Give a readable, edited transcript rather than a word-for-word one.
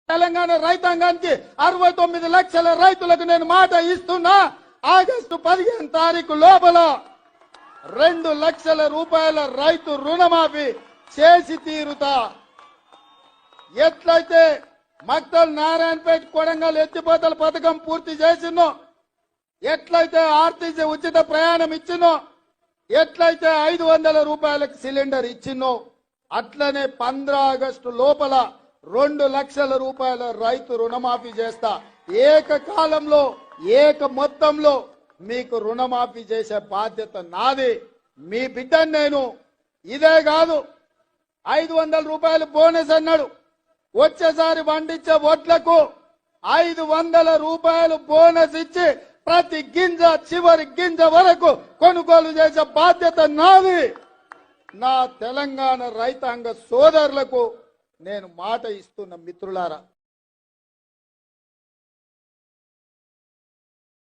తెలంగాణ రైతాంగానికి 69 లక్షల రైతులకు నేను మాట ఇస్తున్నా. ఆగస్టు 15 తారీఖు లోపల 2 లక్షల రూపాయల రైతు రుణమాఫీ చేసి తీరుతా. ఎట్లయితే మక్తల్ నారాయణపేట కొడంగల్ ఎత్తిపోతల పథకం పూర్తి చేసినో, ఎట్లయితే ఆర్టీసీ ఉచిత ప్రయాణం ఇచ్చినో, ఎట్లయితే 500 రూపాయలకు సిలిండర్ ఇచ్చినో, అట్లనే 15 ఆగస్టు లోపల 2 లక్షల రూపాయల రైతు రుణమాఫీ చేస్తా. ఏకకాలంలో ఏక మొత్తంలో మీకు రుణమాఫీ చేసే బాధ్యత నాది. మీ బిడ్డను నేను. ఇదే కాదు, 500 రూపాయలు బోనస్ అన్నాడు. వచ్చేసారి పండించే వడ్లకు 500 రూపాయలు బోనస్ ఇచ్చి ప్రతి గింజ చివరి గింజ వరకు కొనుగోలు చేసే బాధ్యత నాది. నా తెలంగాణ రైతాంగ సోదరులకు నేను మాట ఇస్తున్న మిత్రులారా.